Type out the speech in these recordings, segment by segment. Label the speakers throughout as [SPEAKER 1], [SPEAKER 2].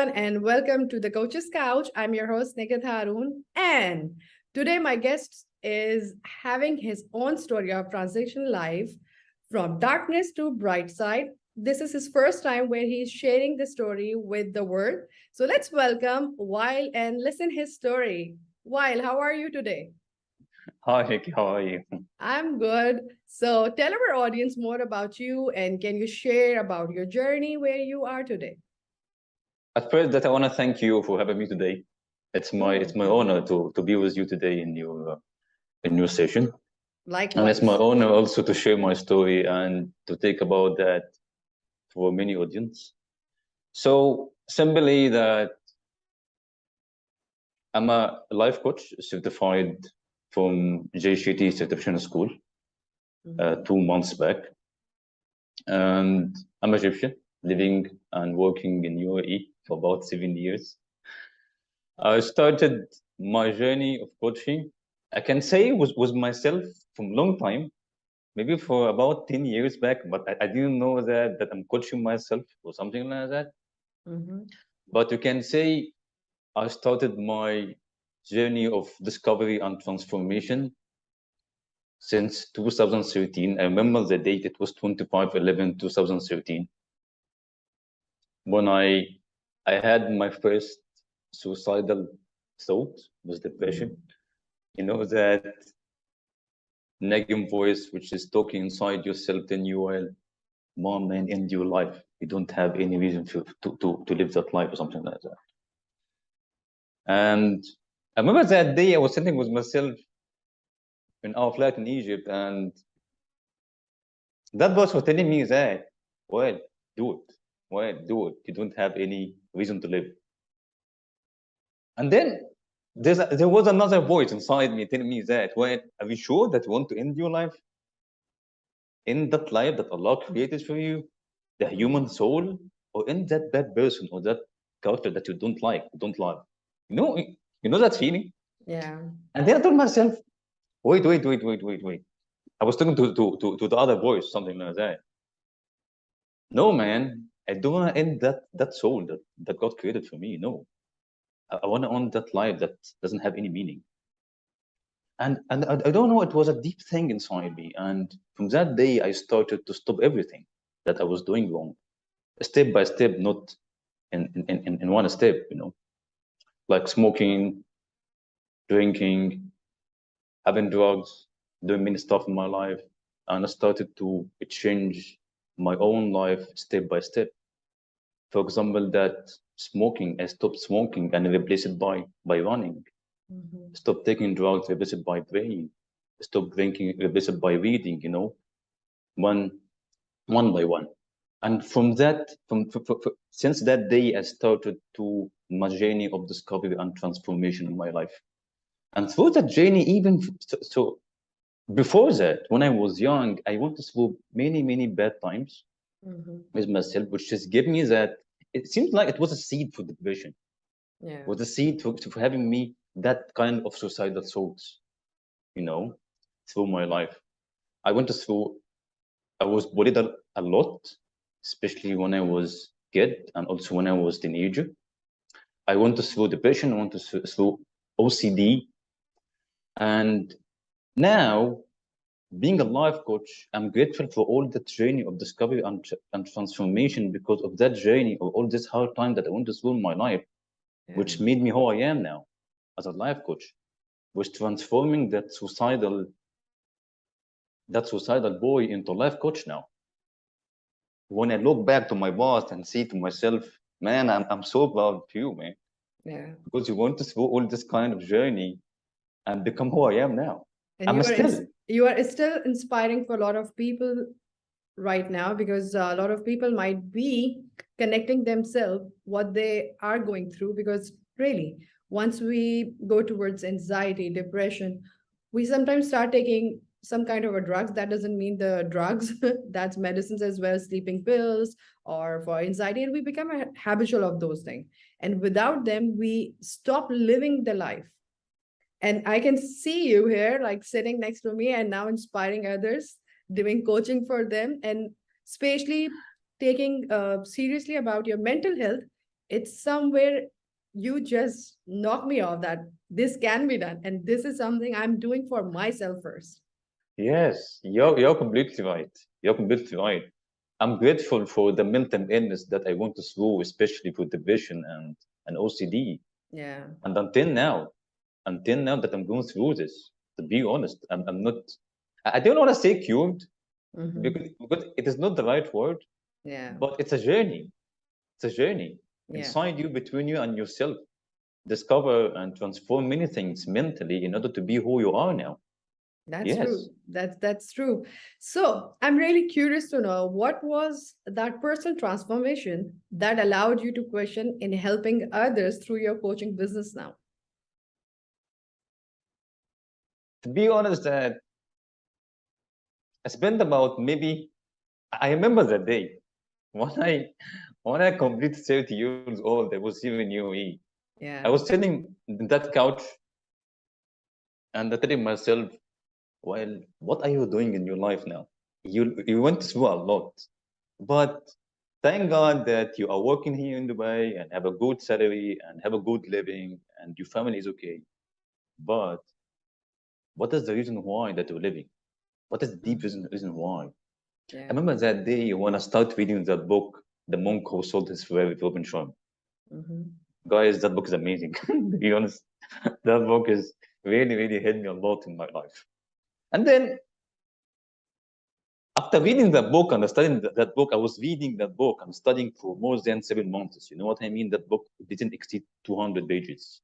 [SPEAKER 1] everyone, and welcome to the Coach's Couch. I'm your host, Nighat Haroon, and today my guest is having his own story of transition life from darkness to bright side. This is his first time where he's sharing the story with the world. So let's welcome Wael and listen his story. Wael, how are you today?
[SPEAKER 2] Hi, Hickey, how are you?
[SPEAKER 1] I'm good. So tell our audience more about you and can you share about your journey where you are today?
[SPEAKER 2] At first, that I want to thank you for having me today. It's my honor to be with you today in your session, and it's my
[SPEAKER 1] Likewise.
[SPEAKER 2] honor also to share my story and to take about that for many audience. So simply that I'm a life coach certified from Jay Shetty Certification School
[SPEAKER 1] Mhm.
[SPEAKER 2] 2 months back, and I'm Egyptian, living and working in UAE for about 7 years. I started my journey of coaching. I can say was myself from long time, maybe for about 10 years back, but I didn't know that I'm coaching myself or something like that.
[SPEAKER 1] Mhm.
[SPEAKER 2] But you can say I started my journey of discovery and transformation since 2013. I remember the date, it was 25/11/2013, when I had my first suicidal thought, was depression.
[SPEAKER 1] Mhm.
[SPEAKER 2] You know that nagging voice which is talking inside yourself, then you will, mom, man, end your life. You don't have any reason to live that life or something like that. And I remember that day I was sitting with myself in our flat in Egypt, and that boss was telling me that, well, do it. Well, do it. You don't have any reason to live. And then there was another voice inside me telling me that, well, are you sure that you want to end your life? In that life that Allah created for you, the human
[SPEAKER 1] Mhm.
[SPEAKER 2] soul, or in that bad person or that character that you don't like, don't love. You know that feeling?
[SPEAKER 1] Yeah.
[SPEAKER 2] And then I told myself, wait. I was talking to the other voice, something like that. No, man, I don't want to end that soul that God created for me. No, I want to end that life that doesn't have any meaning. And I don't know, it was a deep thing inside me. And from that day, I started to stop everything that I was doing wrong, step by step, not in one step, like smoking, drinking, having drugs, doing many stuff in my life. And I started to change my own life step by step. For example, that smoking, I stopped smoking and replaced it by running.
[SPEAKER 1] Mhm.
[SPEAKER 2] Stop taking drugs, replace it by praying. Stop drinking, replace it by reading, one one by one. And from that, since that day, I started to my journey of discovery and transformation in my life. And through that journey, even so, before that, when I was young, I went through many bad times
[SPEAKER 1] Mhm.
[SPEAKER 2] with myself, which just gave me that. It seems like it was a seed for depression,
[SPEAKER 1] Yeah.
[SPEAKER 2] was a seed for having me that kind of suicidal thoughts, you know, through my life. I went through. I was bullied a lot, especially when I was kid and also when I was teenager. I went through depression, I went through OCD, and now being a life coach, I'm grateful for all the journey of discovery and transformation because of that journey of all this hard time that I went through in my life,
[SPEAKER 1] Yeah.
[SPEAKER 2] which made me who I am now as a life coach, was transforming that suicidal boy into life coach now. When I look back to my past and see to myself, man, I'm so proud of you, man,
[SPEAKER 1] Yeah.
[SPEAKER 2] because you went through all this kind of journey and become who I am now.
[SPEAKER 1] And
[SPEAKER 2] I'm still,
[SPEAKER 1] you are still inspiring for a lot of people right now because a lot of people might be connecting themselves what they are going through because really once we go towards anxiety depression we sometimes start taking some kind of a drugs that doesn't mean the drugs that's medicines as well sleeping pills or for anxiety and we become a habitual of those things and without them we stop living the life and I can see you here, like sitting next to me and now inspiring others, doing coaching for them, and especially taking seriously about your mental health it's somewhere you just knock me off that this can be done. And this is something I'm doing for myself first.
[SPEAKER 2] Yes, you're completely right. You're completely right. I'm grateful for the mental illness that I went through, especially for depression and OCD.
[SPEAKER 1] Yeah.
[SPEAKER 2] And until now that I'm going through this, to be honest, I'm not, I don't want to say cured because it is not the right word,
[SPEAKER 1] Yeah.
[SPEAKER 2] but it's a journey. It's a journey
[SPEAKER 1] Yeah.
[SPEAKER 2] inside you, between you and yourself. Discover and transform many things mentally in order to be who you are now.
[SPEAKER 1] That's
[SPEAKER 2] Yes.
[SPEAKER 1] true. That's true. So I'm really curious to know what was that personal transformation that allowed you to question in helping others through your coaching business now?
[SPEAKER 2] To be honest, I spent about maybe, I remember that day when I completed 30 years old. I was here in UAE. I
[SPEAKER 1] Yeah.
[SPEAKER 2] was sitting in that couch and I telling myself, well, what are you doing in your life now? You went through a lot, but thank God that you are working here in Dubai and have a good salary and have a good living and your family is okay. But what is the reason why that you're living? What is the deep reason why? I
[SPEAKER 1] Yeah.
[SPEAKER 2] remember that day when I started reading that book, The Monk Who Sold His Favorite Open Charm.
[SPEAKER 1] Hmm.
[SPEAKER 2] Guys, that book is amazing. To be honest, that book is really, really helped me a lot in my life. And then after reading that book and studying that book, I was reading that book and studying for more than 7 months. You know what I mean? That book didn't exceed 200 pages.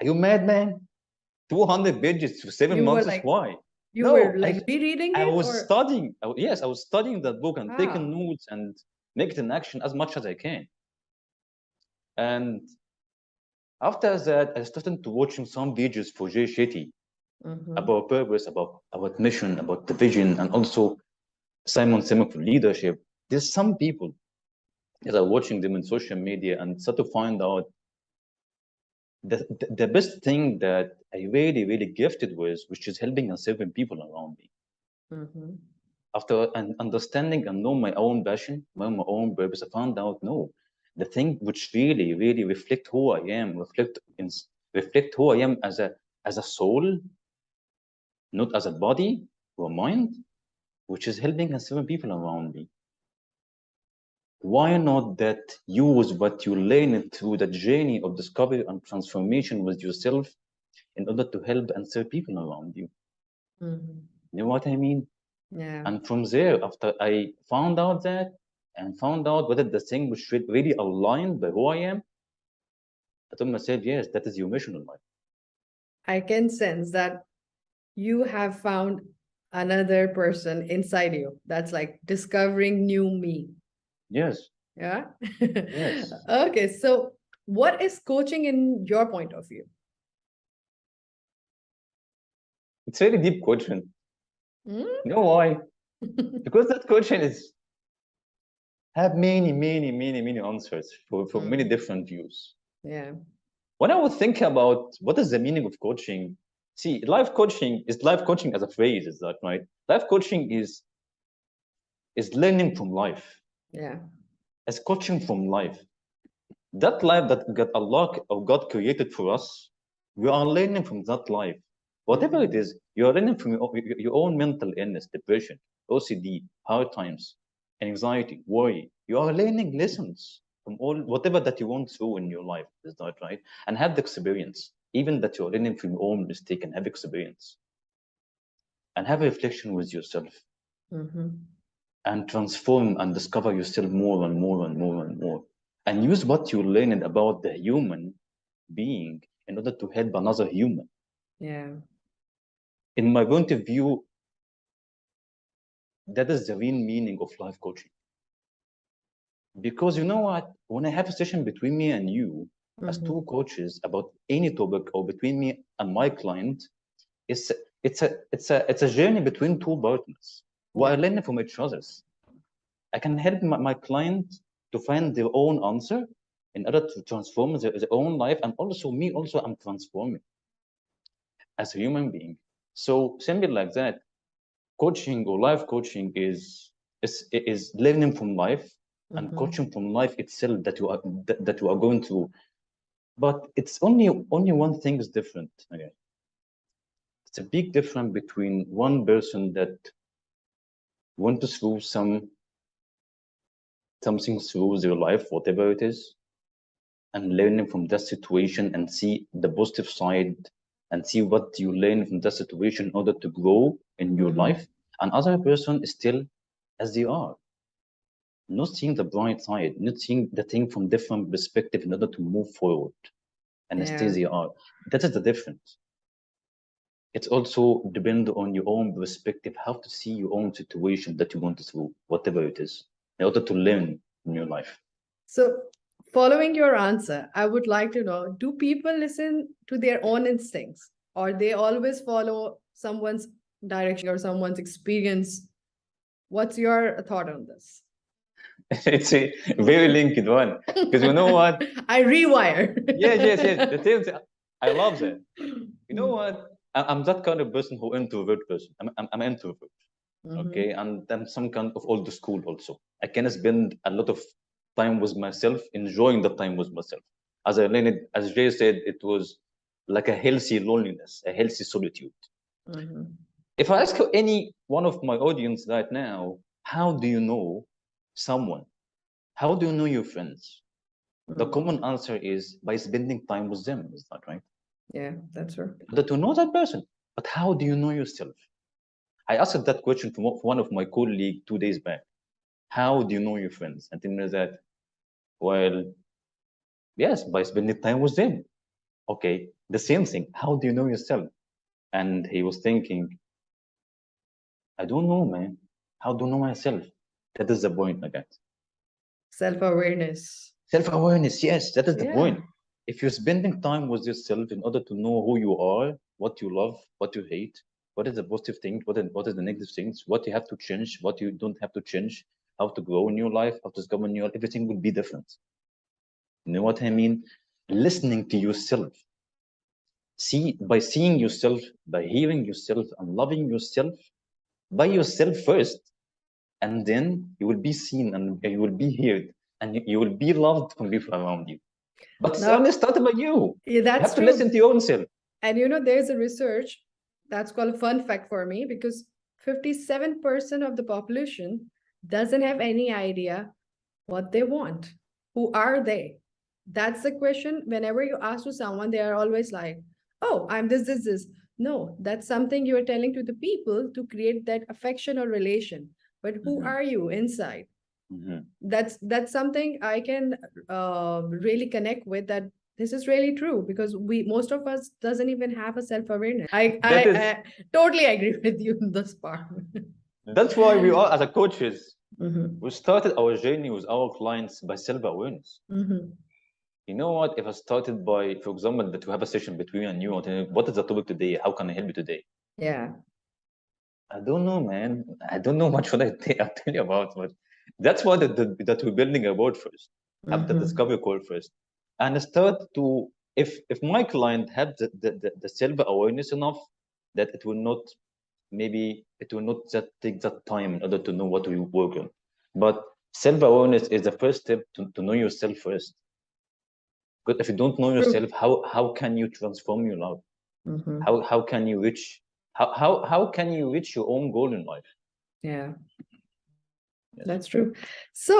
[SPEAKER 2] Are you mad, man? 200 pages for seven
[SPEAKER 1] You were
[SPEAKER 2] months?
[SPEAKER 1] like,
[SPEAKER 2] Why?
[SPEAKER 1] you were
[SPEAKER 2] No,
[SPEAKER 1] like rereading
[SPEAKER 2] I
[SPEAKER 1] it
[SPEAKER 2] was
[SPEAKER 1] or
[SPEAKER 2] studying. Yes, I was studying that book and taking
[SPEAKER 1] ah.
[SPEAKER 2] notes and making an action as much as I can. And after that, I started to watching some videos for Jay Shetty
[SPEAKER 1] Hmm.
[SPEAKER 2] about purpose, about mission, about the vision, and also Simon Sinek for leadership. There's some people as I watching them in social media and start to find out the best thing that I really, really gifted with, which is helping and serving people around me.
[SPEAKER 1] Hmm.
[SPEAKER 2] After understanding and know my own passion, my own purpose, I found out no, the thing which really, really reflect who I am, reflect who I am as a soul, not as a body or mind, which is helping and serving people around me. Why not that use what you learn through the journey of discovery and transformation with yourself in order to help and serve people around you?
[SPEAKER 1] Hmm.
[SPEAKER 2] You know what I mean?
[SPEAKER 1] Yeah.
[SPEAKER 2] And from there, after I found out that and found out whether the thing which should really align by who I am, I told myself, yes, that is your mission in life.
[SPEAKER 1] I can sense that you have found another person inside you. That's like discovering new me.
[SPEAKER 2] Yes,
[SPEAKER 1] Yeah.
[SPEAKER 2] yes.
[SPEAKER 1] Okay. So, what is coaching in your point of view?
[SPEAKER 2] It's a very deep question.
[SPEAKER 1] Hmm?
[SPEAKER 2] You know why? Because that question is have many, many, many, many answers for many
[SPEAKER 1] Mm.
[SPEAKER 2] different views.
[SPEAKER 1] Yeah.
[SPEAKER 2] When I would think about what is the meaning of coaching, see, life coaching as a phrase, is that right? Life coaching is learning from life,
[SPEAKER 1] Yeah.
[SPEAKER 2] as coaching from life. That life that God Allah or God created for us, we are learning from that life. Whatever it
[SPEAKER 1] Hmm.
[SPEAKER 2] is, you are learning from your own mental illness, depression, OCD, hard times, anxiety, worry. You are learning lessons from all whatever that you went through in your life. Is that right? And have the experience, even that you're learning from your own mistake and have experience, and have a reflection with yourself,
[SPEAKER 1] Hmm.
[SPEAKER 2] and transform and discover yourself more and more and more and more, and use what you learned about the human being in order to help another human.
[SPEAKER 1] Yeah.
[SPEAKER 2] In my point of view, that is the real meaning of life coaching. Because you know what? When I have a session between me and you, as two
[SPEAKER 1] Hmm.
[SPEAKER 2] coaches about any topic, or between me and my client, it's it's a journey between two partners. We are
[SPEAKER 1] Yeah.
[SPEAKER 2] learning from each other. I can help my client to find their own answer in order to transform their own life, and also me also I'm transforming as a human being. So simple like that. Coaching or life coaching is learning from life, and
[SPEAKER 1] Mhm.
[SPEAKER 2] coaching from life itself that you are going through. But it's only one thing is different. Okay, it's a big difference between one person that went through something through their life, whatever it is, and learning from that situation and see the positive side and see what you learn from that situation in order to grow in your
[SPEAKER 1] Mhm.
[SPEAKER 2] life. And other person is still as they are, not seeing the bright side, not seeing the thing from different perspective in order to move forward and stay
[SPEAKER 1] Yeah.
[SPEAKER 2] they are. That is the difference. It's also depend on your own perspective, how to see your own situation that you want through, whatever it is, in order to learn in your life.
[SPEAKER 1] So, following your answer, I would like to know, do people listen to their own instincts or they always follow someone's direction or someone's experience? What's your thought on this?
[SPEAKER 2] It's a very linked one. Because you know what?
[SPEAKER 1] I rewire.
[SPEAKER 2] Yes. The thing is, I love that. You know what? I'm that kind of person who introvert person. I'm introvert.
[SPEAKER 1] Mhm.
[SPEAKER 2] Okay, and I'm some kind of old school also. I can spend a lot of time with myself, enjoying the time with myself. As I learned, as Jay said, it was like a healthy loneliness, a healthy solitude.
[SPEAKER 1] Mhm.
[SPEAKER 2] If I ask any one of my audience right now, how do you know someone? How do you know your friends? The
[SPEAKER 1] Mhm.
[SPEAKER 2] common answer is by spending time with them. Is that right?
[SPEAKER 1] Yeah, that's right.
[SPEAKER 2] That to know that person. But how do you know yourself? I asked that question to one of my colleagues 2 days back. How do you know your friends? And tell me that, well, yes, by spending time with them. Okay, the same thing. How do you know yourself? And he was thinking, I don't know, man. How do I know myself? That is the point, my guys.
[SPEAKER 1] Self-awareness.
[SPEAKER 2] Self-awareness, yes, that is the
[SPEAKER 1] Yeah.
[SPEAKER 2] point. If you're spending time with yourself in order to know who you are, what you love, what you hate, what is the positive thing, what is the negative things, what you have to change, what you don't have to change, how to grow in your life, how to discover in your life, everything will be different. You know what I mean? Listening to yourself. See, by seeing yourself, by hearing yourself and loving yourself, by yourself first, and then you will be seen and you will be heard and you will be loved from people around you. But it's
[SPEAKER 1] Now,
[SPEAKER 2] only started by you.
[SPEAKER 1] yeah,
[SPEAKER 2] You
[SPEAKER 1] that's
[SPEAKER 2] have to
[SPEAKER 1] true.
[SPEAKER 2] listen to your own self.
[SPEAKER 1] And there's a research that's called a fun fact for me because 57% of the population doesn't have any idea what they want. Who are they? That's the question. Whenever you ask to someone, they are always like, oh, I'm this. No, that's something you are telling to the people to create that affection or relation. But who
[SPEAKER 2] Mhm,
[SPEAKER 1] are you inside?
[SPEAKER 2] mhm.
[SPEAKER 1] That's something I can really connect with, that this is really true because we most of us doesn't even have a self-awareness.
[SPEAKER 2] That is
[SPEAKER 1] I totally agree with you in this part.
[SPEAKER 2] that's why we are as a coaches.
[SPEAKER 1] Mhm.
[SPEAKER 2] We started our journey with our clients by self-awareness.
[SPEAKER 1] Mhm.
[SPEAKER 2] You know what? If I started by, for example, that we have a session between you and you, what is the topic today? How can I help you today?
[SPEAKER 1] Yeah.
[SPEAKER 2] I don't know, man. I don't know what should I'll tell you about, but that's what that we're building a board first. Have the
[SPEAKER 1] Mhm.
[SPEAKER 2] discovery call first, and start to if my client have the self awareness enough that it will not maybe it will not just take that time in order to know what we work on, but self awareness is the first step to know yourself first. Because if you don't know
[SPEAKER 1] True.
[SPEAKER 2] yourself, how can you transform your life?
[SPEAKER 1] Mhm.
[SPEAKER 2] How can you reach how can you reach your own goal in life?
[SPEAKER 1] Yeah,
[SPEAKER 2] Yes.
[SPEAKER 1] that's true. So,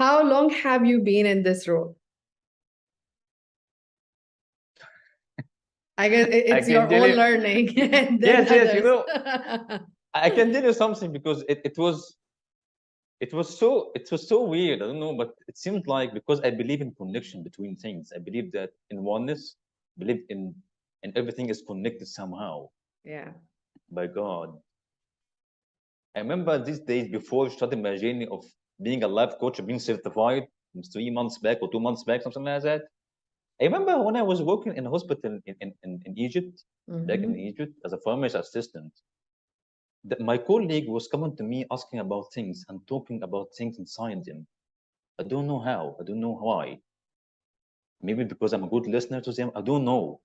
[SPEAKER 1] how long have you been in this role? I guess
[SPEAKER 2] I
[SPEAKER 1] it's
[SPEAKER 2] can
[SPEAKER 1] your
[SPEAKER 2] tell
[SPEAKER 1] own
[SPEAKER 2] you,
[SPEAKER 1] learning and then
[SPEAKER 2] yes, you
[SPEAKER 1] others.
[SPEAKER 2] know, I can tell you something because it was so weird. I don't know, but it seemed like because I believe in connection between things. I believe that in oneness, believe in everything is connected somehow
[SPEAKER 1] Yeah.
[SPEAKER 2] by God. I remember these days before starting my journey of being a life coach, being certified 3 months back or 2 months back, something like that. I remember when I was working in a hospital in Egypt, back in
[SPEAKER 1] Mhm.
[SPEAKER 2] Egypt as a pharmacy assistant. My colleague was coming to me asking about things and talking about things inside them. I don't know how. I don't know why. Maybe because I'm a good listener to them. I don't know.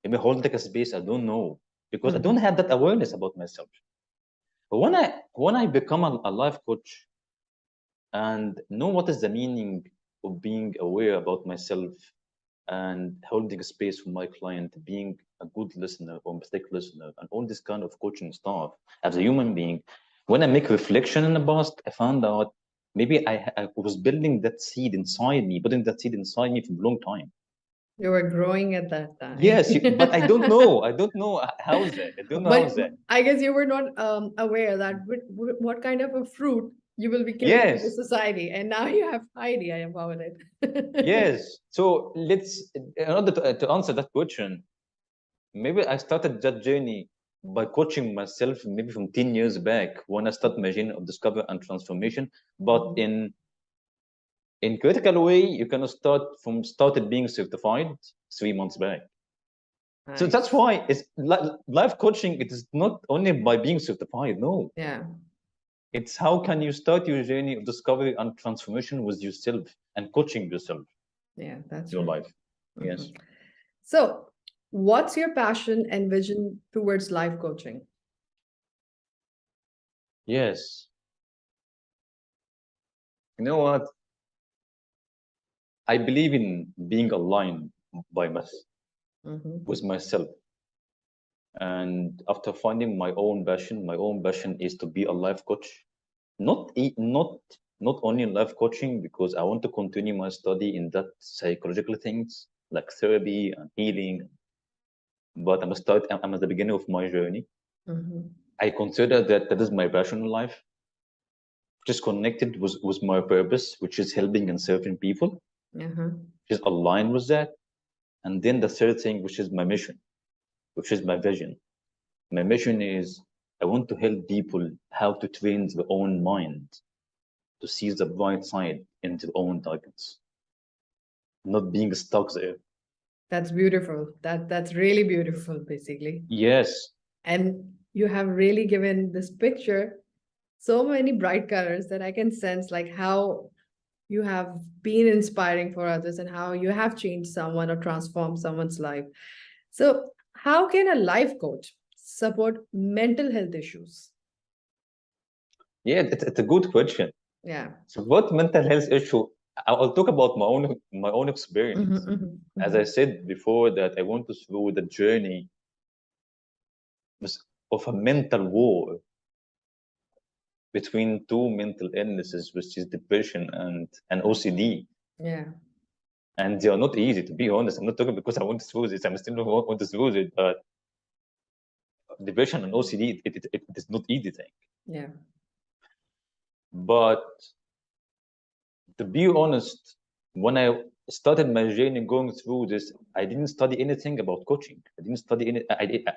[SPEAKER 2] Maybe hold like a space. I don't know because I don't
[SPEAKER 1] Mhm.
[SPEAKER 2] have that awareness about myself. But when I become a life coach, and know what is the meaning of being aware about myself and holding space for my client, being a good listener or mistake listener, and all this kind of coaching stuff as a human being. When I make reflection in the past, I found out maybe I was building that seed inside me, putting that seed inside me for a long time.
[SPEAKER 1] You were growing at that time.
[SPEAKER 2] Yes, but I don't know. I don't know how's that. I don't know
[SPEAKER 1] But
[SPEAKER 2] how's that.
[SPEAKER 1] I guess you were not aware that what kind of a fruit you will be giving to the
[SPEAKER 2] Yes,
[SPEAKER 1] society, and now you have idea about it.
[SPEAKER 2] yes. So let's, in order to answer that question, maybe I started that journey by coaching myself maybe from 10 years back when I started my journey of discovery and transformation. But in critical way, you can start from started being certified 3 months back. So that's
[SPEAKER 1] Nice.
[SPEAKER 2] why it's life coaching. It is not only by being certified. No,
[SPEAKER 1] Yeah.
[SPEAKER 2] it's how can you start your journey of discovery and transformation with yourself and coaching yourself,
[SPEAKER 1] Yeah, that's
[SPEAKER 2] your
[SPEAKER 1] right.
[SPEAKER 2] life. Yes.
[SPEAKER 1] So, what's your passion and vision towards life coaching?
[SPEAKER 2] Yes. You know what? I believe in being aligned by with myself. And after finding my own passion is to be a life coach. Not only in life coaching because I want to continue my study in that psychological things like therapy and healing. But I'm at the beginning of my journey. I consider that that is my passion in life, which is connected with my purpose, which is helping and serving people, which is aligned with that. And then the third thing, which is my mission, which is my vision. My mission is I want to help people how to train their own mind to see the bright side in their own darkness, not being stuck there.
[SPEAKER 1] That's beautiful. That's really beautiful, basically.
[SPEAKER 2] Yes,
[SPEAKER 1] And you have really given this picture so many bright colors that I can sense like how you have been inspiring for others and how you have changed someone or transformed someone's life. So, how can a life coach support mental health issues?
[SPEAKER 2] yeah, it's a good question.
[SPEAKER 1] Yeah.
[SPEAKER 2] So, what mental health issue? I'll talk about my own experience. As I said before, that I want to through the journey of a mental war between two mental illnesses, which is depression and OCD.
[SPEAKER 1] Yeah.
[SPEAKER 2] And they are not easy, to be honest. I'm not talking because I want to through this. I'm still want to through it, but depression and OCD, it is not easy thing.
[SPEAKER 1] Yeah.
[SPEAKER 2] But to be honest, when I started my journey going through this, I didn't study anything about coaching. I didn't study any.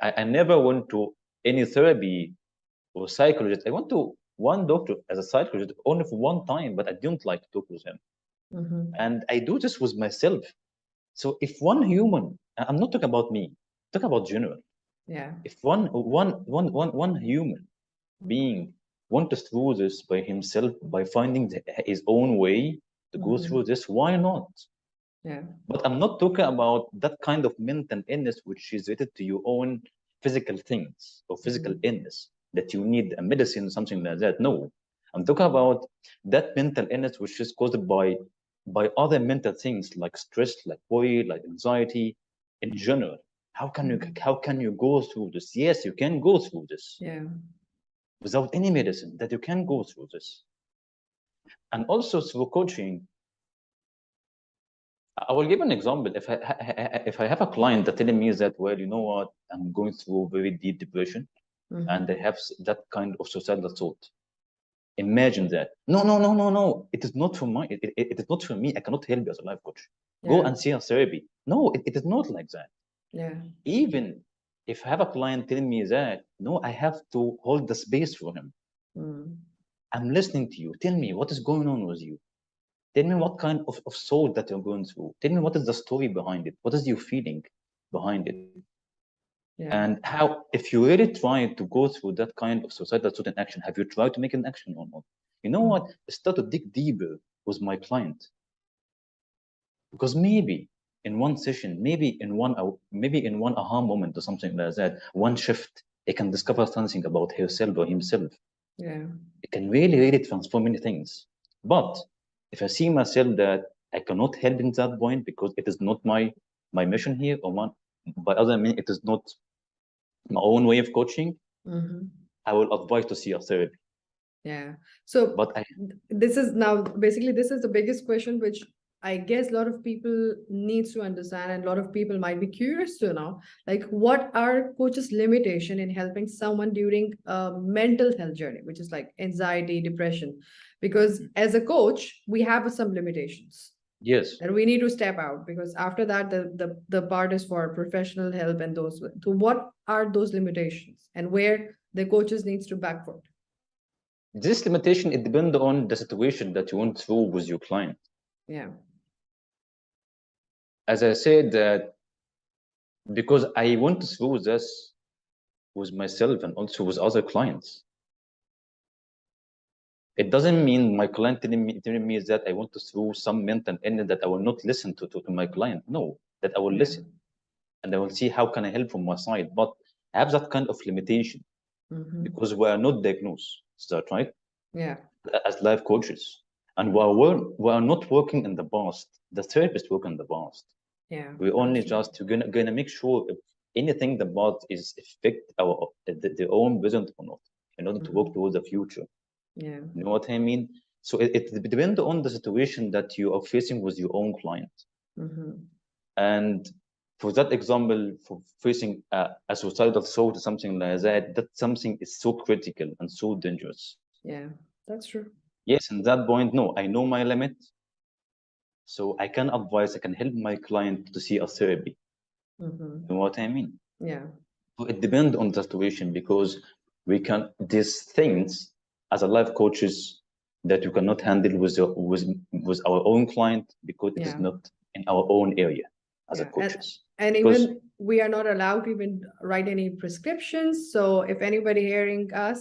[SPEAKER 2] I never went to any therapy or psychologist. I went to one doctor as a psychologist only for one time, but I didn't like to talk with him. And I do this with myself. So if one human, I'm not talking about me, talk about general.
[SPEAKER 1] Yeah.
[SPEAKER 2] If one human being want to through this by himself by finding his own way to go through this, why not?
[SPEAKER 1] Yeah.
[SPEAKER 2] But I'm not talking about that kind of mental illness which is related to your own physical things or physical illness that you need a medicine, something like that. No, I'm talking about that mental illness which is caused by other mental things like stress, like worry, like anxiety in general. How can you go through this? Yes, you can go through this
[SPEAKER 1] Yeah.
[SPEAKER 2] without any medicine. That you can go through this, and also through coaching. I will give an example. If I have a client that telling me that, well, you know what, I'm going through very deep depression, and they have that kind of suicidal thought. Imagine that. No, no, no, no, no. It is not for my. It is not for me. I cannot help you as a life coach. Go
[SPEAKER 1] Yeah.
[SPEAKER 2] and see a therapy. No, it is not like that.
[SPEAKER 1] Yeah.
[SPEAKER 2] Even if I have a client telling me that, no, I have to hold the space for him. I'm listening to you. Tell me what is going on with you. Tell me what kind of soul that you're going through. Tell me what is the story behind it. What is your feeling behind it?
[SPEAKER 1] Yeah.
[SPEAKER 2] And how, if you really try to go through that kind of suicidal thought in action, have you tried to make an action or not? You know what? Start to dig deeper with my client. Because maybe in one session, maybe in one aha moment or something like that, one shift, they can discover something about herself or himself.
[SPEAKER 1] Yeah.
[SPEAKER 2] It can really, really transform many things. But if I see myself that I cannot help in that point because it is not my mission here, or by other means, it is not my own way of coaching,
[SPEAKER 1] Mm-hmm.
[SPEAKER 2] I will advise to see a therapy.
[SPEAKER 1] Yeah. So
[SPEAKER 2] But
[SPEAKER 1] this is now basically this is the biggest question which I guess a lot of people needs to understand, and a lot of people might be curious to know, like what are coaches' limitation in helping someone during a mental health journey, which is like anxiety, depression, because as a coach we have some limitations
[SPEAKER 2] yes,
[SPEAKER 1] and we need to step out, because after that the part is for professional help and those. So what are those limitations and where the coaches needs to back foot?
[SPEAKER 2] this limitation, it depends on the situation that you went through with your client.
[SPEAKER 1] Yeah.
[SPEAKER 2] As I said, that because I went through this with myself and also with other clients, it doesn't mean my client telling me that I want to through some mental illness that I will not listen to my client. No, that I will
[SPEAKER 1] Yeah.
[SPEAKER 2] listen and I will see how can I help from my side. But I have that kind of limitation
[SPEAKER 1] Mm-hmm.
[SPEAKER 2] because we are not diagnosed. Is that right?
[SPEAKER 1] Yeah.
[SPEAKER 2] As life coaches. And we are not working in the past. The therapist work in the past.
[SPEAKER 1] Yeah.
[SPEAKER 2] We only
[SPEAKER 1] That's
[SPEAKER 2] just gonna make sure if anything the past is affect our their own present or not, in order to work
[SPEAKER 1] Mm-hmm.
[SPEAKER 2] towards the future.
[SPEAKER 1] Yeah.
[SPEAKER 2] You know what I mean? So it depends on the situation that you are facing with your own client.
[SPEAKER 1] Mm-hmm.
[SPEAKER 2] And for that example, for facing a suicidal thought or something like that, that something is so critical and so dangerous.
[SPEAKER 1] Yeah. That's true.
[SPEAKER 2] Yes, in that point, no, I know my limit. So I can advise, I can help my client to see a therapy.
[SPEAKER 1] Mm-hmm.
[SPEAKER 2] You know what I mean?
[SPEAKER 1] Yeah.
[SPEAKER 2] So it depends on the situation because we can these things as a life coaches that you cannot handle with our own client because it is
[SPEAKER 1] Yeah.
[SPEAKER 2] not in our own area as a
[SPEAKER 1] Yeah.
[SPEAKER 2] coaches.
[SPEAKER 1] And
[SPEAKER 2] Because
[SPEAKER 1] even we are not allowed to even write any prescriptions. So if anybody hearing us,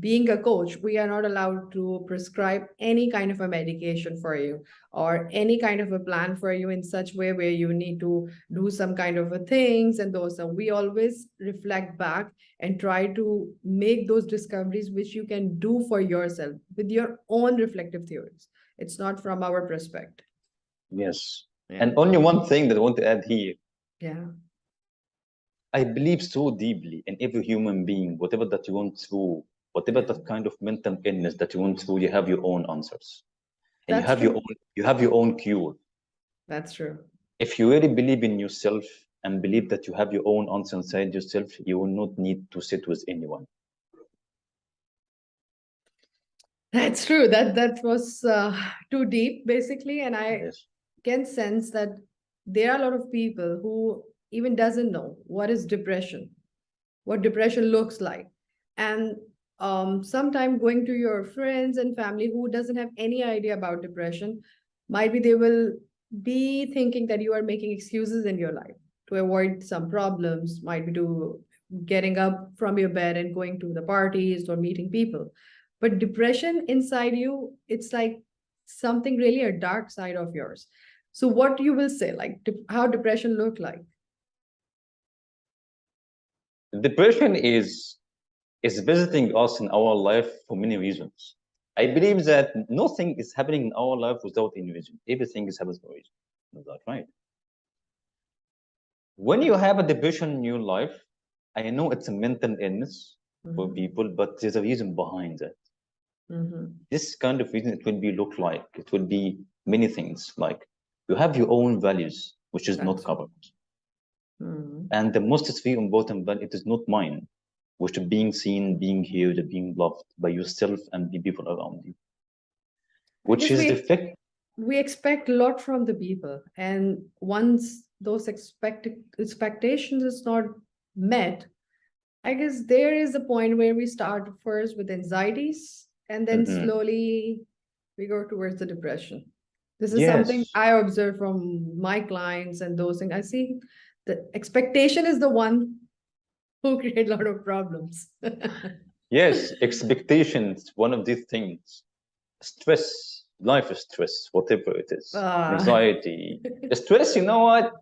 [SPEAKER 1] being a coach, we are not allowed to prescribe any kind of a medication for you or any kind of a plan for you in such way where you need to do some kind of a things and those. So we always reflect back and try to make those discoveries which you can do for yourself with your own reflective theories. It's not from our perspective.
[SPEAKER 2] yes,
[SPEAKER 1] Yeah.
[SPEAKER 2] and only one thing that I want to add here.
[SPEAKER 1] Yeah.
[SPEAKER 2] I believe so deeply in every human being, whatever that you went through, whatever
[SPEAKER 1] Yeah.
[SPEAKER 2] that kind of mental illness that you went through, you have your own answers. And
[SPEAKER 1] That's true.
[SPEAKER 2] you have your own cure.
[SPEAKER 1] That's true.
[SPEAKER 2] If you really believe in yourself and believe that you have your own answer inside yourself, you will not need to sit with anyone.
[SPEAKER 1] That's true. That was too deep, basically, and I
[SPEAKER 2] Yes.
[SPEAKER 1] can sense that there are a lot of people who even doesn't know what is depression, what depression looks like, and sometime going to your friends and family who doesn't have any idea about depression, might be they will be thinking that you are making excuses in your life to avoid some problems, might be to getting up from your bed and going to the parties or meeting people. But depression inside you, it's like something really a dark side of yours. So what you will say, like how depression look like?
[SPEAKER 2] Depression is visiting us in our life for many reasons. I
[SPEAKER 1] Yeah.
[SPEAKER 2] believe that nothing is happening in our life without any reason. Everything is happening for a reason. Is that right? When you have a depression in your life, I know it's a mental illness for
[SPEAKER 1] Mhm.
[SPEAKER 2] people, but there's a reason behind that.
[SPEAKER 1] Mhm.
[SPEAKER 2] This kind of reason, it will be look like it will be many things. Like you have your own values, which is not
[SPEAKER 1] That's
[SPEAKER 2] covered,
[SPEAKER 1] Mhm.
[SPEAKER 2] and the most three important value, it is not mine, which is being seen, being heard, being loved by yourself and the people around you,
[SPEAKER 1] I
[SPEAKER 2] which
[SPEAKER 1] guess
[SPEAKER 2] is reflect.
[SPEAKER 1] we expect a lot from the people, and once those expectations is not met, I guess there is a point where we start first with anxieties and then
[SPEAKER 2] Mhm.
[SPEAKER 1] slowly we go towards the depression. This is something
[SPEAKER 2] Yes,
[SPEAKER 1] I observe from my clients and those things. I see the expectation is the one who create a lot of problems.
[SPEAKER 2] yes, expectations, one of these things. Stress, life is stress, whatever it is.
[SPEAKER 1] Ah,
[SPEAKER 2] Anxiety, stress, you know what?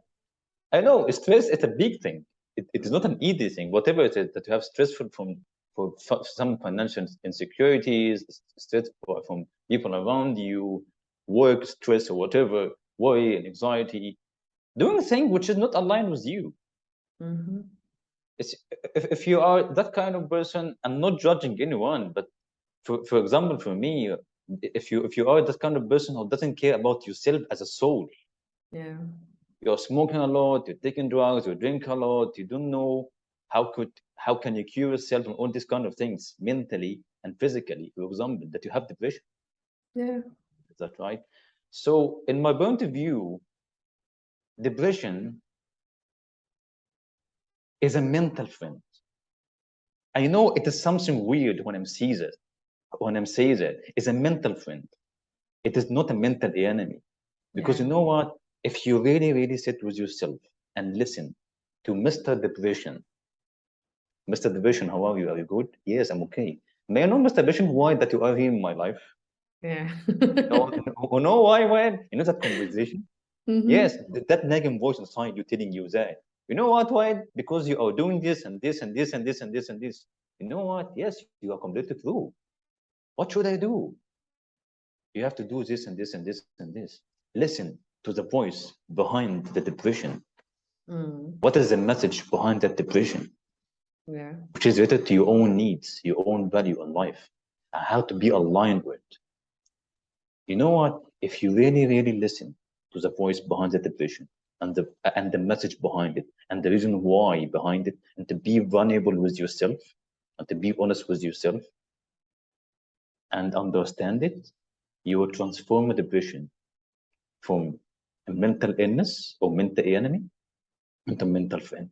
[SPEAKER 2] I know stress is a big thing. It is not an easy thing. Whatever it is that you have stressful from some financial insecurities, stress from people around you, work stress or whatever, worry and anxiety, doing a thing which is not aligned with you.
[SPEAKER 1] Mm-hmm.
[SPEAKER 2] It's, if you are that kind of person, I'm not judging anyone, but for example, for me, if you are that kind of person who doesn't care about yourself as a soul,
[SPEAKER 1] Yeah.
[SPEAKER 2] you're smoking a lot, you're taking drugs, you drink a lot, you don't know how can you cure yourself from all these kind of things mentally and physically, for example, that you have depression.
[SPEAKER 1] Yeah.
[SPEAKER 2] Is that right? So in my point of view, depression is a mental friend. I know it is something weird when I'm saying it. When I'm saying it, it's a mental friend. It is not a mental enemy. Because
[SPEAKER 1] Yeah.
[SPEAKER 2] you know what? If you really, really sit with yourself and listen to Mr. Depression, Mr. Depression, how are you? Are you good? Yes, I'm okay. May I know, Mr. Depression, why that you are here in my life?
[SPEAKER 1] Yeah.
[SPEAKER 2] No, why? Why? You know that conversation? Yes,
[SPEAKER 1] Mm-hmm.
[SPEAKER 2] that nagging voice inside you telling you that. You know what? Why? Because you are doing this and this and this and this and this and this. You know what? Yes, you are completely true. What should I do? You have to do this and this and this and this. Listen to the voice behind the depression.
[SPEAKER 1] Mm.
[SPEAKER 2] What is the message behind that depression?
[SPEAKER 1] Yeah.
[SPEAKER 2] Which is related to your own needs, your own value in life, and how to be aligned with. You know what? If you really, really listen to the voice behind the depression and the message behind it and the reason why behind it, and to be vulnerable with yourself and to be honest with yourself and understand it, you will transform a depression from a mental illness or mental enemy into mental friend.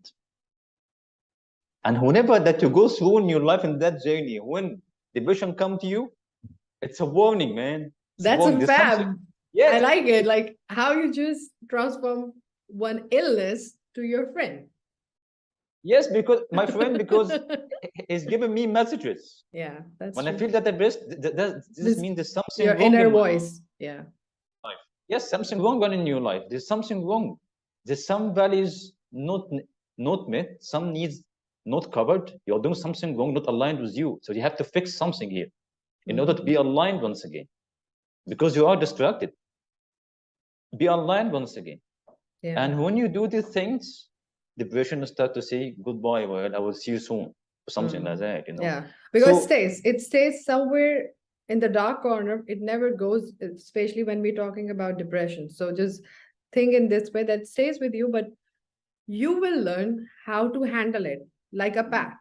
[SPEAKER 2] And whenever that you go through in your life in that journey, when depression come to you, it's a warning, man. It's a
[SPEAKER 1] That's
[SPEAKER 2] warning.
[SPEAKER 1] a
[SPEAKER 2] There's something.
[SPEAKER 1] fab. I
[SPEAKER 2] Yes,
[SPEAKER 1] like it. Like how you just transform one illness to your friend.
[SPEAKER 2] yes, because my friend, because he's giving me messages.
[SPEAKER 1] Yeah, that's
[SPEAKER 2] When I
[SPEAKER 1] true.
[SPEAKER 2] feel that depressed, this
[SPEAKER 1] This
[SPEAKER 2] means there's something
[SPEAKER 1] your
[SPEAKER 2] wrong
[SPEAKER 1] inner
[SPEAKER 2] in my
[SPEAKER 1] voice. Yeah.
[SPEAKER 2] life. Yes, something wrong in your life. There's something wrong. There's some values not met, some needs not covered. You're doing something wrong, not aligned with you. So you have to fix something here in order to be
[SPEAKER 1] Mm-hmm.
[SPEAKER 2] aligned once again. Because you are distracted. Be aligned once again.
[SPEAKER 1] Yeah.
[SPEAKER 2] And when you do these things, depression will start to say goodbye, well, I will see you soon, or something like
[SPEAKER 1] Mm.
[SPEAKER 2] that.
[SPEAKER 1] Yeah. Because
[SPEAKER 2] So
[SPEAKER 1] it stays somewhere in the dark corner. It never goes, especially when we're talking about depression. So just think in this way that stays with you, but you will learn how to handle it like a pet.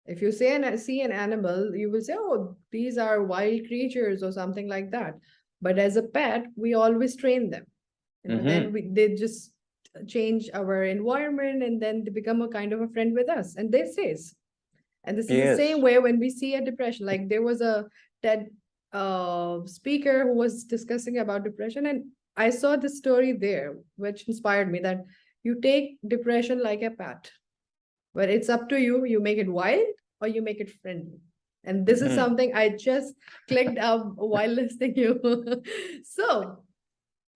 [SPEAKER 1] If you see an animal, you will say, oh, these are wild creatures or something like that. But as a pet, we always train them. Then they just change our environment and then they become a kind of a friend with us and they stays. And this is the same
[SPEAKER 2] yes.
[SPEAKER 1] way when we see a depression. Like there was a TED speaker who was discussing about depression, and I saw this story there, which inspired me that you take depression like a pet, but it's up to you. You make it wild or you make it friendly. And this is something I just clicked up while listening to you. So,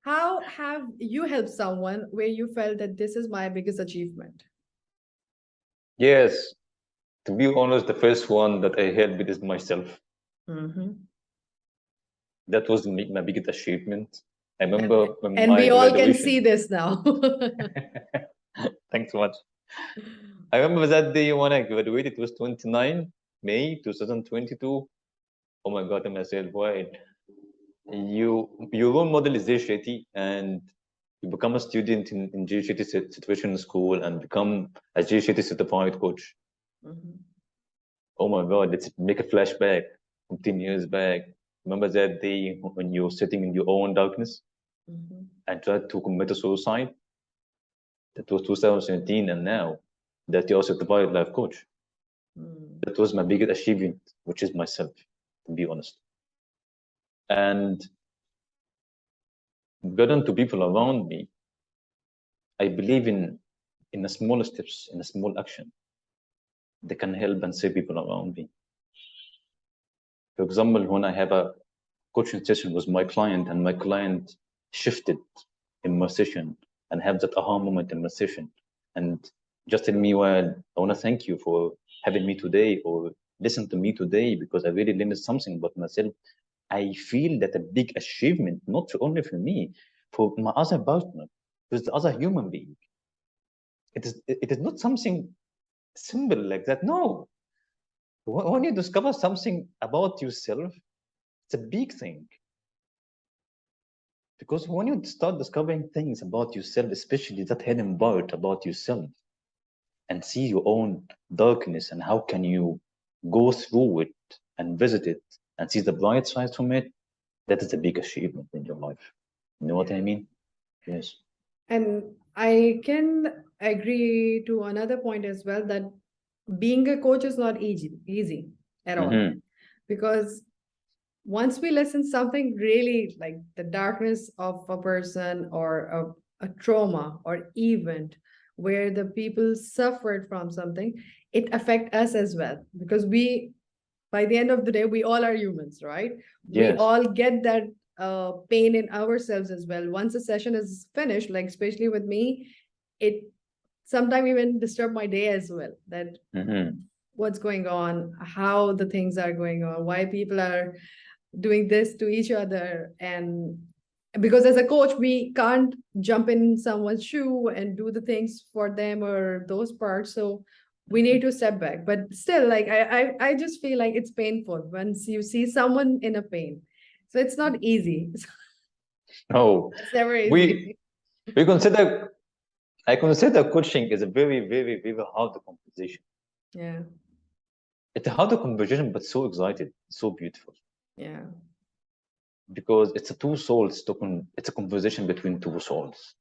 [SPEAKER 1] how have you helped someone where you felt that this is my biggest achievement?
[SPEAKER 2] Yes. To be honest, the first one that I helped with is myself.
[SPEAKER 1] Mm-hmm.
[SPEAKER 2] That was my biggest achievement. I
[SPEAKER 1] And,
[SPEAKER 2] remember when
[SPEAKER 1] and
[SPEAKER 2] my
[SPEAKER 1] we all can
[SPEAKER 2] graduation.
[SPEAKER 1] see this now.
[SPEAKER 2] Thanks so much. I remember that day when I graduated, it was 29 May 2022. Oh my God, I said, why? Your role model is Jay Shetty, and you become a student in Jay Shetty situation school and become a Jay Shetty certified coach.
[SPEAKER 1] Mhm.
[SPEAKER 2] Oh my God, let's make a flashback from 10 years back. Remember that day when you were sitting in your own darkness
[SPEAKER 1] Mhm.
[SPEAKER 2] and tried to commit a suicide? That was 2017, and now that you're a certified life coach.
[SPEAKER 1] Mm.
[SPEAKER 2] That was my biggest achievement, which is myself, to be honest. And getting to people around me, I believe in the small steps, in a small action that can help and save people around me. For example, when I have a coaching session with my client and my client shifted in my session and have that aha moment in my session and just tell me, well, I want to thank you for having me today or listen to me today because I really learned something about myself. I feel that a big achievement, not only for me, for my other partner, with the other human being. It is not something simple like that. No. When you discover something about yourself, it's a big thing. Because when you start discovering things about yourself, especially that hidden part about yourself, and see your own darkness and how can you go through it and visit it and see the bright side from it, that is a big achievement in your life. You know what I mean? Yes.
[SPEAKER 1] And I can agree to another point as well, that being a coach is not easy at all.
[SPEAKER 2] Mm-hmm.
[SPEAKER 1] Because once we listen something really like the darkness of a person or a trauma or event where the people suffered from something, it affect us as well, because we, by the end of the day, we all are humans, right? We
[SPEAKER 2] Yes.
[SPEAKER 1] all get that pain in ourselves as well. Once a session is finished, like especially with me, it sometimes even disturb my day as well, that
[SPEAKER 2] Mm-hmm.
[SPEAKER 1] what's going on, how the things are going on, why people are doing this to each other. And because as a coach, we can't jump in someone's shoe and do the things for them or those parts. So we need to step back. But still, like I just feel like it's painful once you see someone in a pain. So it's not easy.
[SPEAKER 2] No,
[SPEAKER 1] It's never
[SPEAKER 2] we
[SPEAKER 1] easy.
[SPEAKER 2] we consider I consider coaching is a very, very, very hard composition.
[SPEAKER 1] Yeah,
[SPEAKER 2] It's a hard composition, but so excited, so beautiful.
[SPEAKER 1] yeah,
[SPEAKER 2] Because it's a two souls it's a conversation between two souls.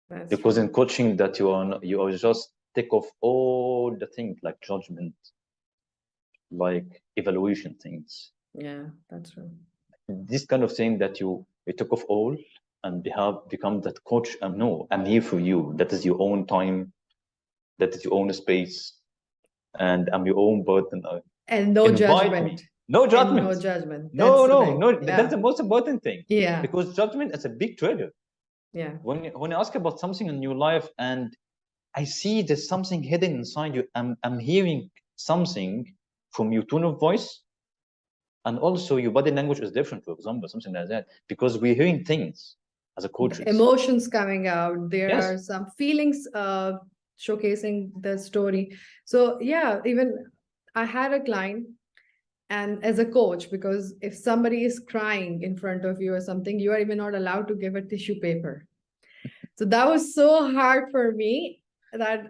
[SPEAKER 1] that's
[SPEAKER 2] Because
[SPEAKER 1] true.
[SPEAKER 2] in coaching that you are just take off all the things like judgment, like evaluation things,
[SPEAKER 1] Yeah, that's true.
[SPEAKER 2] this kind of thing that you took off all and have become that coach. No, I'm here for you. That is your own time, that is your own space, and I'm your own partner.
[SPEAKER 1] And no
[SPEAKER 2] Invite
[SPEAKER 1] judgment.
[SPEAKER 2] me. No
[SPEAKER 1] And no
[SPEAKER 2] judgment.
[SPEAKER 1] judgment.
[SPEAKER 2] No,
[SPEAKER 1] That's the
[SPEAKER 2] no,
[SPEAKER 1] thing.
[SPEAKER 2] no. That's
[SPEAKER 1] Yeah.
[SPEAKER 2] the most important thing.
[SPEAKER 1] Yeah.
[SPEAKER 2] Because judgment is a big trigger.
[SPEAKER 1] Yeah.
[SPEAKER 2] When you ask about something in your life and I see there's something hidden inside you, I'm hearing something from your tone of voice, and also your body language is different, for example, something like that, because we're hearing things as a
[SPEAKER 1] The
[SPEAKER 2] coaches.
[SPEAKER 1] emotions coming out. There
[SPEAKER 2] Yes.
[SPEAKER 1] are some feelings showcasing the story. So yeah, even I had a client, and as a coach, because if somebody is crying in front of you or something, you are even not allowed to give a tissue paper. So that was so hard for me that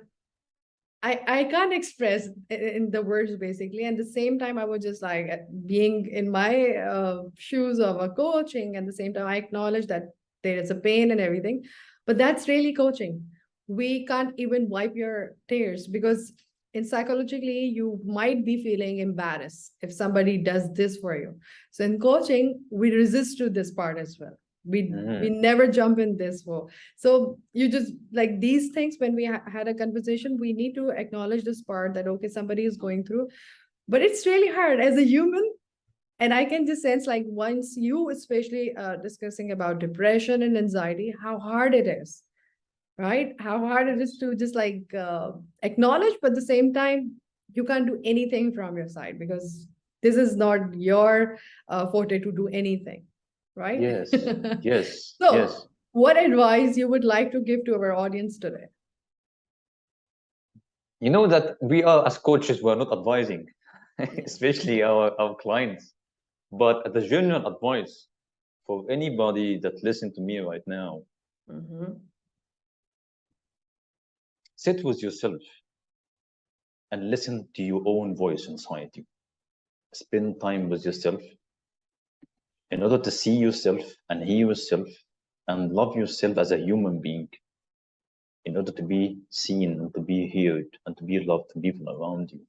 [SPEAKER 1] I can't express in the words basically. And at the same time, I was just like being in my shoes of a coaching. And at the same time, I acknowledge that there is a pain and everything, but that's really coaching. We can't even wipe your tears, because in psychologically, you might be feeling embarrassed if somebody does this for you. So in coaching, we resist to this part as well. We never jump in this for. So you just like these things, when we had a conversation, we need to acknowledge this part that okay, somebody is going through, but it's really hard as a human. And I can just sense, like, once you especially discussing about depression and anxiety, how hard it is, right? How hard it is to just like acknowledge, but at the same time, you can't do anything from your side, because this is not your forte to do anything, right?
[SPEAKER 2] Yes. Yes.
[SPEAKER 1] So
[SPEAKER 2] Yes.
[SPEAKER 1] what advice you would like to give to our audience today?
[SPEAKER 2] You know that we are as coaches, we're not advising,
[SPEAKER 1] Yeah.
[SPEAKER 2] especially our clients. But the general advice for anybody that listen to me right now,
[SPEAKER 1] Mm-hmm.
[SPEAKER 2] sit with yourself and listen to your own voice inside you. Spend time with yourself in order to see yourself and hear yourself and love yourself as a human being, in order to be seen and to be heard and to be loved to people around you.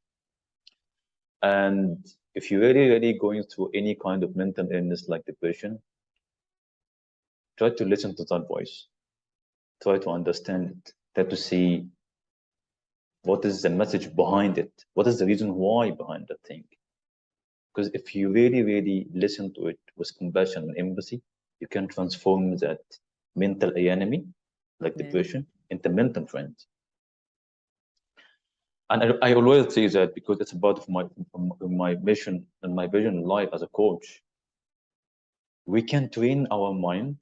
[SPEAKER 2] And if you're really going through any kind of mental illness like depression, try to listen to that voice. Try to understand it. Try to see what is the message behind it. What is the reason why behind that thing? Because if you really, really listen to it with compassion and empathy, you can transform that mental enemy, like
[SPEAKER 1] Yeah.
[SPEAKER 2] depression, into mental friend. And I always say that because it's a part of my mission and my vision in life as a coach. We can train our mind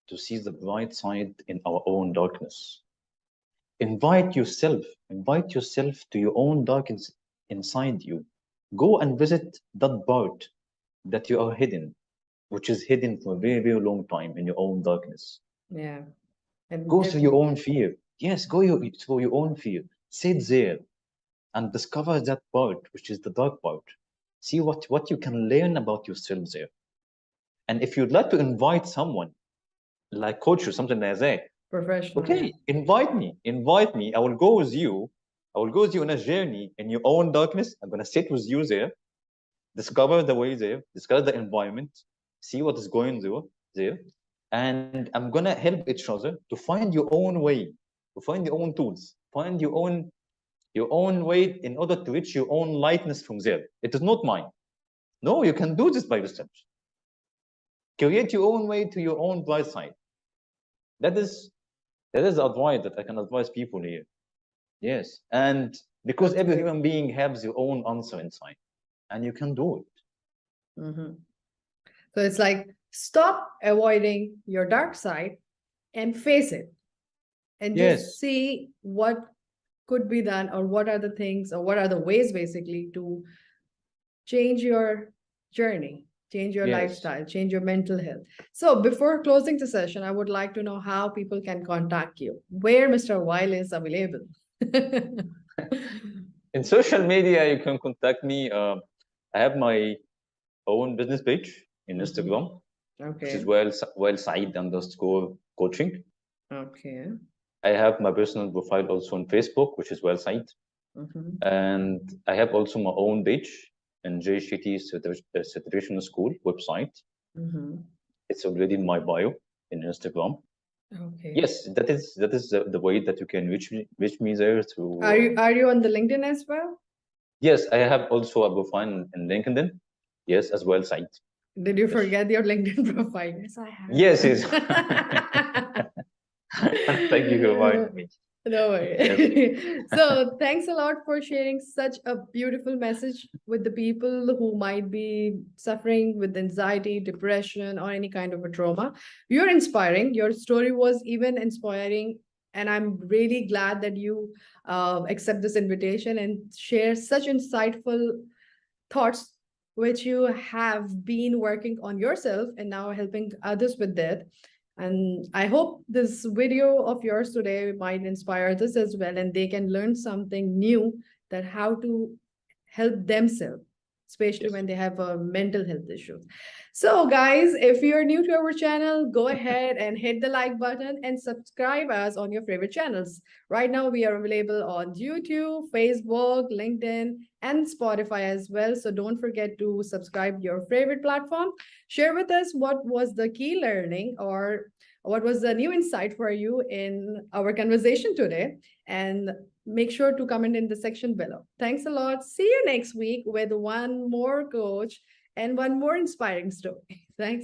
[SPEAKER 2] to see the bright side in our own darkness. Invite yourself to your own darkness inside you. Go and visit that part that you are hidden, which is hidden for a very, very long time in your own darkness.
[SPEAKER 1] Yeah. And
[SPEAKER 2] Go through your own fear. Yes, through your own fear. Sit there and discover that part, which is the dark part. See what you can learn about yourself there. And if you'd like to invite someone, like coach or something like that,
[SPEAKER 1] professional. Yeah.
[SPEAKER 2] okay, invite me. I will go with you. I will go with you on a journey in your own darkness. I'm gonna sit with you there, discover the way there, discover the environment, see what is going there, and I'm gonna help each other to find your own way, to find your own tools, find your own way in order to reach your own lightness from there. It is not mine. No, you can do this by yourself. Create your own way to your own bright side. That is the advice that I can advise people here. Yes, and because every human being has your own answer inside, and you can do it.
[SPEAKER 1] Mm-hmm. So it's like stop avoiding your dark side and face it, and just see what could be done, or what are the things, or what are the ways basically to change your journey, change your lifestyle, change your mental health. So before closing the session, I would like to know how people can contact you, where Mr. Wael is available.
[SPEAKER 2] In social media, you can contact me. I have my own business page in Instagram, which is Wael Saeed _ coaching.
[SPEAKER 1] Okay.
[SPEAKER 2] I have my personal profile also on Facebook, which is Wael Saeed. And I have also my own page in Jay Shetty Certification School website. It's already in my bio in Instagram. Okay. Yes, that is the way that you can reach me there through.
[SPEAKER 1] Are you on the LinkedIn as well?
[SPEAKER 2] Yes, I have also a profile in LinkedIn. Yes, as well, Saeed.
[SPEAKER 1] Did you forget your LinkedIn profile? Yes, I have.
[SPEAKER 2] Yes, yes. Thank you for reminding me.
[SPEAKER 1] No worries. So thanks a lot for sharing such a beautiful message with the people who might be suffering with anxiety, depression, or any kind of a trauma. You're inspiring. Your story was even inspiring. And I'm really glad that you accept this invitation and share such insightful thoughts, which you have been working on yourself and now helping others with that. And I hope this video of yours today might inspire this as well, and they can learn something new, that how to help themselves, especially when they have a mental health issues. So guys, if you're new to our channel, go ahead and hit the like button and subscribe us on your favorite channels. Right now, we are available on YouTube, Facebook, LinkedIn, and Spotify as well. So don't forget to subscribe your favorite platform. Share with us what was the key learning, or what was the new insight for you in our conversation today, and make sure to comment in the section below. Thanks a lot. See you next week with one more coach and one more inspiring story. Thanks.